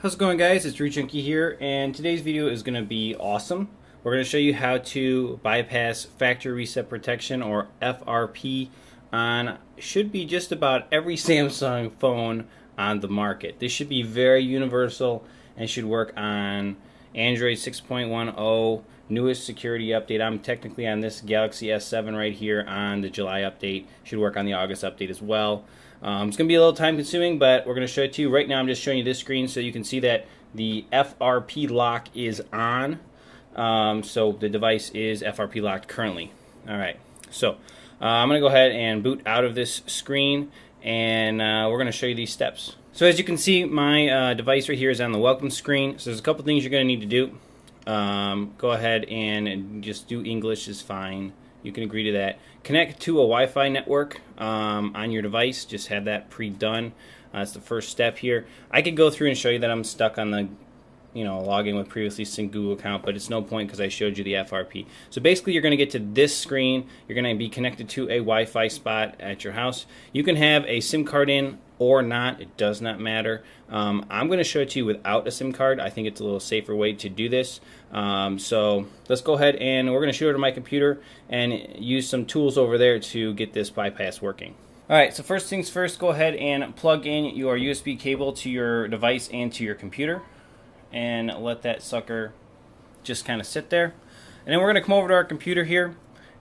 How's it going, guys? It's Root Junkie here, and today's video is going to be awesome. We're going to show you how to bypass factory reset protection, or FRP, on should be just about every Samsung phone on the market. This should be very universal and should work on Android 6.10, newest security update. I'm technically on this Galaxy S7 right here on the July update. Should work on the August update as well. It's going to be a little time consuming, but we're going to show it to you. Right now I'm just showing you this screen so you can see that the FRP lock is on. So the device is FRP locked currently. Alright, so I'm going to go ahead and boot out of this screen, and we're going to show you these steps. So as you can see, my device right here is on the welcome screen. So there's a couple things you're going to need to do. Go ahead and just do English is fine. You can agree to that. Connect to a Wi-Fi network on your device. Just have that pre-done. That's the first step here. I could go through and show you that I'm stuck on the login with previously synced Google account, but it's no point because I showed you the FRP. So basically you're going to get to this screen. You're going to be connected to a Wi-Fi spot at your house. You can have a SIM card in or not. It does not matter. I'm going to show it to you without a SIM card. I think it's a little safer way to do this. So let's go ahead and we're going to shoot over to my computer and use some tools over there to get this bypass working. Alright, so first things first, go ahead and plug in your USB cable to your device and to your computer, and let that sucker just kind of sit there. And then we're going to come over to our computer here,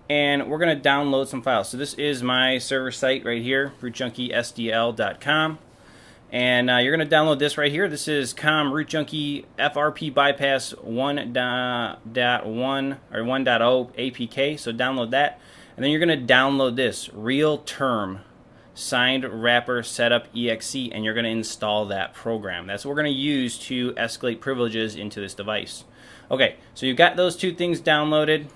and we're going to download some files. So this is my server site right here, rootjunkiesdl.com. And you're going to download this right here. This is root junkie FRP bypass 1.1 or 1.0 APK. So download that. And then you're going to download this real term signed wrapper setup exe, and you're going to install that program. That's what we're going to use to escalate privileges into this device. Okay, so you've got those two things downloaded.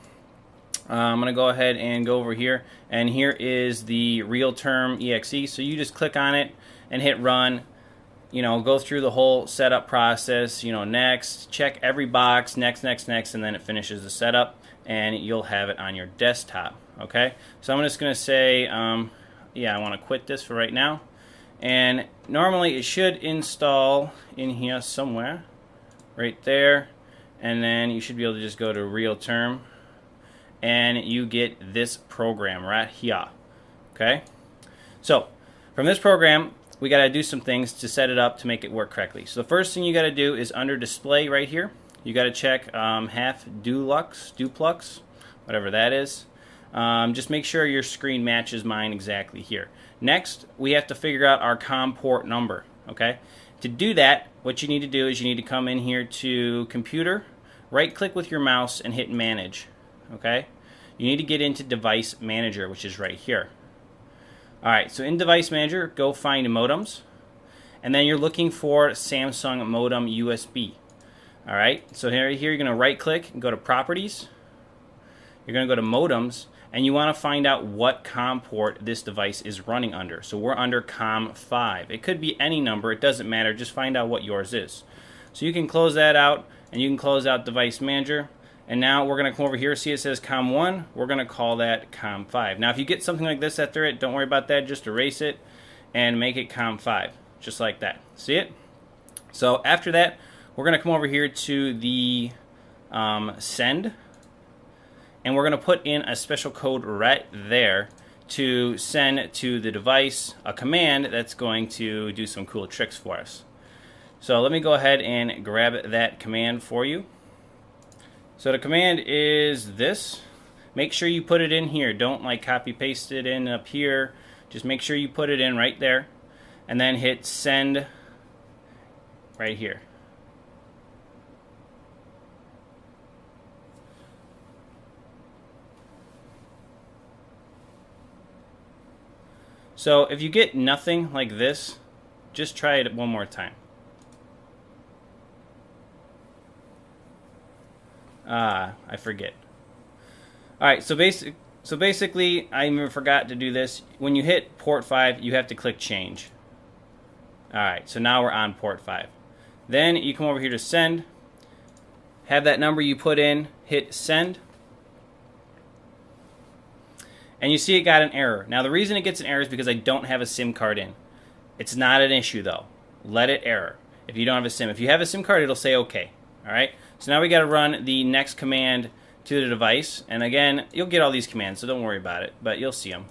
I'm going to go ahead and go over here, and here is the real term exe. So you just click on it and hit run. Go through the whole setup process. Next, check every box, next, and then it finishes the setup, and you'll have it on your desktop. Okay, so I'm just going to say yeah, I want to quit this for right now. And normally it should install in here somewhere, right there. And then you should be able to just go to real term, and you get this program right here. Okay? So, from this program, we got to do some things to set it up to make it work correctly. So the first thing you got to do is under display right here, you got to check half duplex, whatever that is. Just make sure your screen matches mine exactly here. Next, we have to figure out our COM port number. Okay? To do that, what you need to do is you need to come in here to Computer, right-click with your mouse, and hit Manage. Okay? You need to get into Device Manager, which is right here. Alright, so in Device Manager, go find Modems, and then you're looking for Samsung Modem USB. Alright, so here you're going to right-click and go to Properties. You're going to go to Modems, and you want to find out what COM port this device is running under. So we're under COM 5. It could be any number. It doesn't matter. Just find out what yours is. So you can close that out, and you can close out Device Manager. And now we're going to come over here. See, it says COM 1. We're going to call that COM 5. Now, if you get something like this after it, don't worry about that. Just erase it and make it COM 5, just like that. See it? So after that, we're going to come over here to the send. And we're going to put in a special code right there to send to the device a command that's going to do some cool tricks for us. So let me go ahead and grab that command for you. So the command is this. Make sure you put it in here. Don't copy paste it in up here. Just make sure you put it in right there. And then hit send right here. So if you get nothing like this, just try it one more time. I forget. Alright, so basically, I even forgot to do this. When you hit port 5, you have to click change. Alright, so now we're on port 5. Then you come over here to send. Have that number you put in, hit send. And you see it got an error. Now the reason it gets an error is because I don't have a SIM card in. It's not an issue though. Let it error. if you don't have a SIM. If you have a SIM card, it'll say OK. All right. So now we got to run the next command to the device, and again, you'll get all these commands, so don't worry about it, but you'll see them.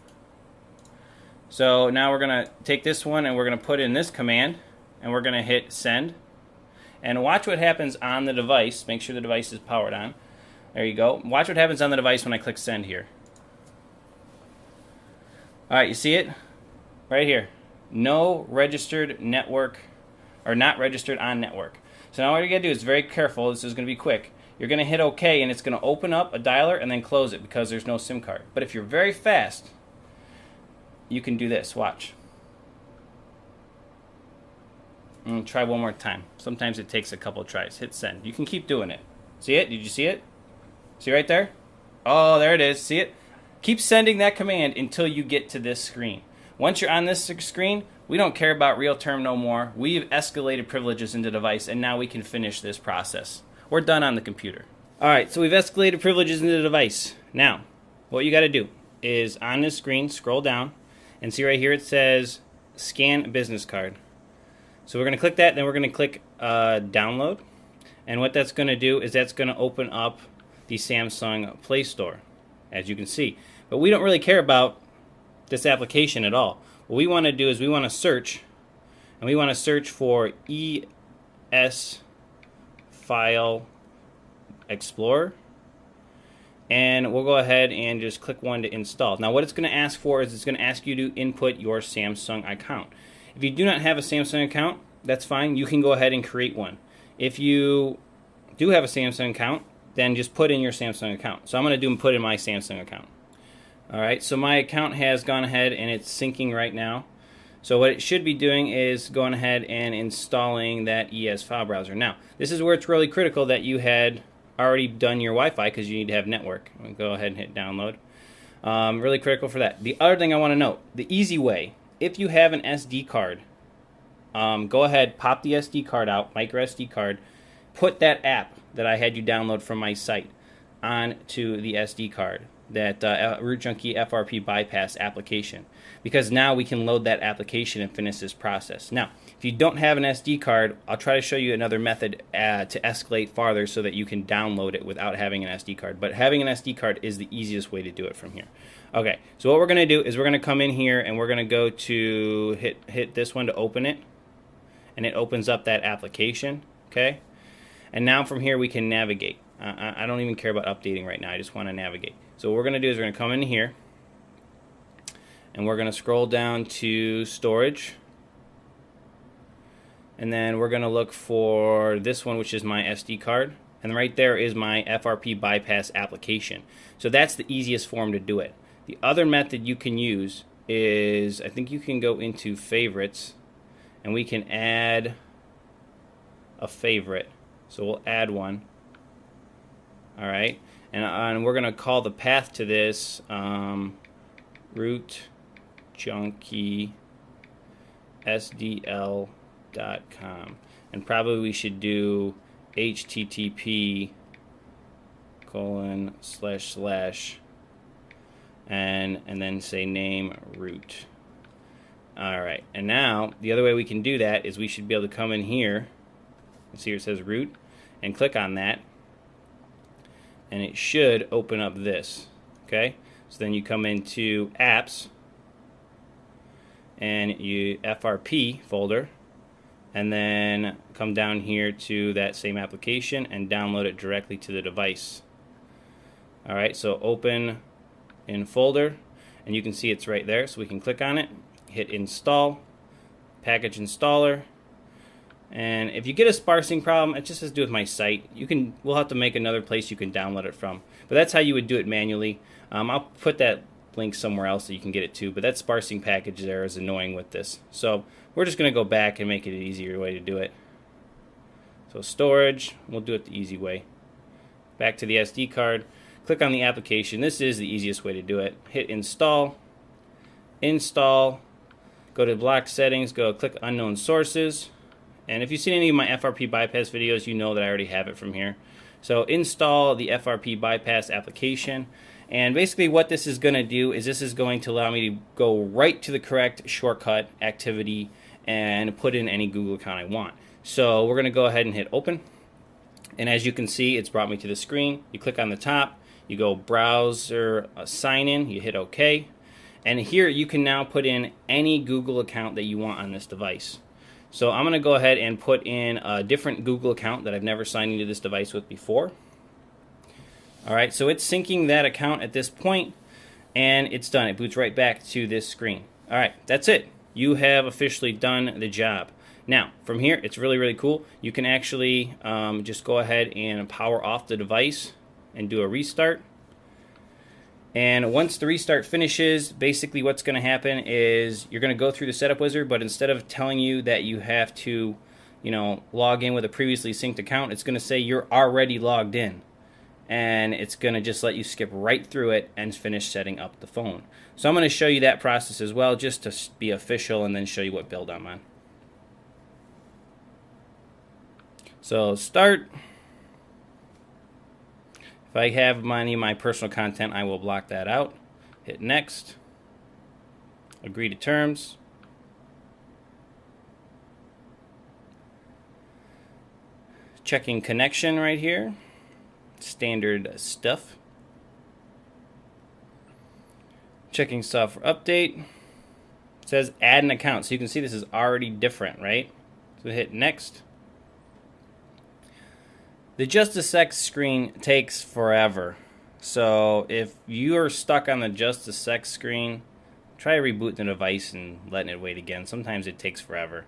So now we're going to take this one and we're going to put in this command, and we're going to hit send. And watch what happens on the device. Make sure the device is powered on. There you go. Watch what happens on the device when I click send here. Alright, you see it? Right here. No registered network, or not registered on network. So now what you gotta do is very careful. This is going to be quick. You're going to hit OK, and it's going to open up a dialer and then close it because there's no SIM card. But if you're very fast, you can do this. Watch. And try one more time. Sometimes it takes a couple tries. Hit send. You can keep doing it. See it? Did you see it? See right there? Oh, there it is. See it? Keep sending that command until you get to this screen. Once you're on this screen, we don't care about real term no more. We've escalated privileges into the device, and now we can finish this process. We're done on the computer. Alright, so we've escalated privileges into the device. Now, what you got to do is on this screen, scroll down, and see right here it says scan business card. So we're going to click that, then we're going to click download. And what that's going to do is that's going to open up the Samsung Play Store, as you can see. But we don't really care about this application at all. What we want to do is we want to search, and we want to search for ES File Explorer. And we'll go ahead and just click one to install. Now what it's going to ask for is it's going to ask you to input your Samsung account. If you do not have a Samsung account, that's fine. You can go ahead and create one. If you do have a Samsung account, then just put in your Samsung account. So I'm going to put in my Samsung account. Alright, so my account has gone ahead and it's syncing right now. So what it should be doing is going ahead and installing that ES file browser. Now, this is where it's really critical that you had already done your Wi-Fi because you need to have network. I'm going to go ahead and hit download. Really critical for that. The other thing I want to note, the easy way, if you have an SD card, go ahead, pop the SD card out, micro SD card, put that app that I had you download from my site onto the SD card, that Root Junkie FRP bypass application, because now we can load that application and finish this process. Now, if you don't have an SD card, I'll try to show you another method to escalate farther so that you can download it without having an SD card. But having an SD card is the easiest way to do it from here. Okay, so what we're going to do is we're going to come in here and we're going to go to hit this one to open it, and it opens up that application. Okay, and now from here we can navigate. I don't even care about updating right now. I just want to navigate. So what we're going to do is we're going to come in here and we're going to scroll down to storage, and then we're going to look for this one, which is my SD card, and right there is my FRP bypass application. So that's the easiest form to do it. The other method you can use is, I think you can go into favorites and we can add a favorite. So we'll add one. Alright, and we're going to call the path to this Root Junkie SDL.com, and probably we should do http:// and then say name root. Alright, and now the other way we can do that is we should be able to come in here and see where it says root and click on that, and it should open up this. Okay, so then you come into apps and you FRP folder, and then come down here to that same application and download it directly to the device. Alright, so open in folder, and you can see it's right there, so we can click on it, hit install, package installer, and if you get a sparsing problem, it just has to do with my site. We'll have to make another place you can download it from, but that's how you would do it manually. I'll put that link somewhere else so you can get it too, but that sparsing package there is annoying with this, so we're just going to go back and make it an easier way to do it. So storage, we'll do it the easy way. Back to the SD card, click on the application. This is the easiest way to do it. Hit install, go to block settings, go click unknown sources, and if you've seen any of my FRP bypass videos, you know that I already have it from here. So install the FRP bypass application, and basically what this is going to do is this is going to allow me to go right to the correct shortcut activity and put in any Google account I want. So we're going to go ahead and hit open. And as you can see, it's brought me to the screen. You click on the top, you go browser sign in, you hit OK. And here you can now put in any Google account that you want on this device. So I'm going to go ahead and put in a different Google account that I've never signed into this device with before. Alright, so it's syncing that account at this point, and it's done. It boots right back to this screen. Alright, that's it. You have officially done the job. Now, from here, it's really, really cool. You can actually just go ahead and power off the device and do a restart. And once the restart finishes, basically what's going to happen is you're going to go through the setup wizard, but instead of telling you that you have to, log in with a previously synced account, it's going to say you're already logged in. And it's going to just let you skip right through it and finish setting up the phone. So I'm going to show you that process as well, just to be official, and then show you what build I'm on. So start. If I have any of my personal content, I will block that out. Hit next. Agree to terms. Checking connection right here. Standard stuff. Checking software update. It says add an account. So you can see this is already different, right? So hit next. The just a sec screen takes forever. So if you're stuck on the just a sec screen, try rebooting the device and letting it wait again. Sometimes it takes forever.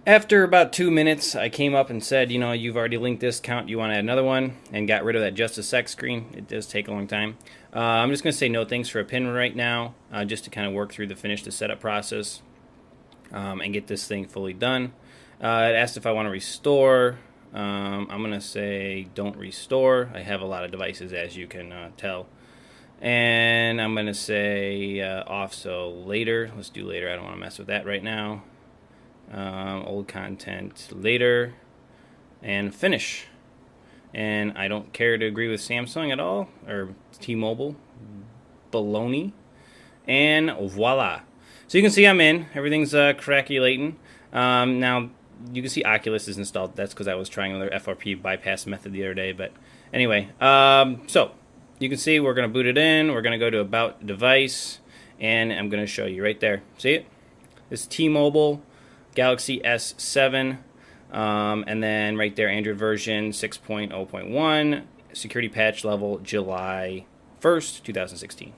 After about 2 minutes, I came up and said, you've already linked this account, you want to add another one, and got rid of that just a sec screen. It does take a long time. I'm just going to say no thanks for a pin right now, just to kind of work through finish the setup process and get this thing fully done. It asked if I want to restore. I'm going to say don't restore. I have a lot of devices, as you can tell. And I'm going to say off, so later. Let's do later. I don't want to mess with that right now. Old content later, and finish. And I don't care to agree with Samsung at all, or T-Mobile. Baloney. And voila. So you can see I'm in. Everything's crackulating. Now, you can see Oculus is installed. That's because I was trying another FRP bypass method the other day. But anyway, so you can see we're going to boot it in. We're going to go to About Device, and I'm going to show you right there. See it? This T-Mobile Galaxy S7, and then right there, Android version 6.0.1, security patch level July 1st, 2016.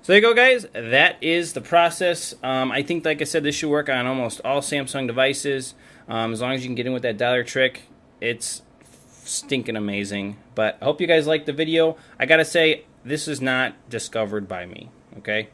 So there you go, guys. That is the process. I think, like I said, this should work on almost all Samsung devices. As long as you can get in with that dialer trick, it's stinking amazing. But I hope you guys liked the video. I gotta say, this is not discovered by me, okay?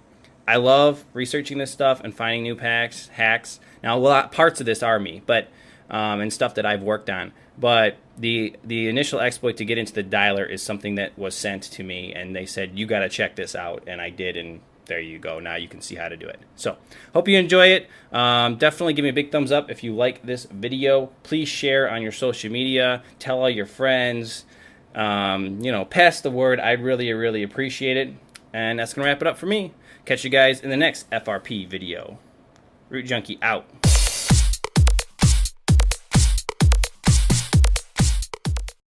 I love researching this stuff and finding new hacks. Now, a lot parts of this are me, but and stuff that I've worked on. But the initial exploit to get into the dialer is something that was sent to me, and they said, you got to check this out, and I did, and there you go. Now you can see how to do it. So, hope you enjoy it. Definitely give me a big thumbs up if you like this video. Please share on your social media. Tell all your friends. Pass the word. I'd really, really appreciate it. And that's going to wrap it up for me. Catch you guys in the next FRP video. Root Junkie out.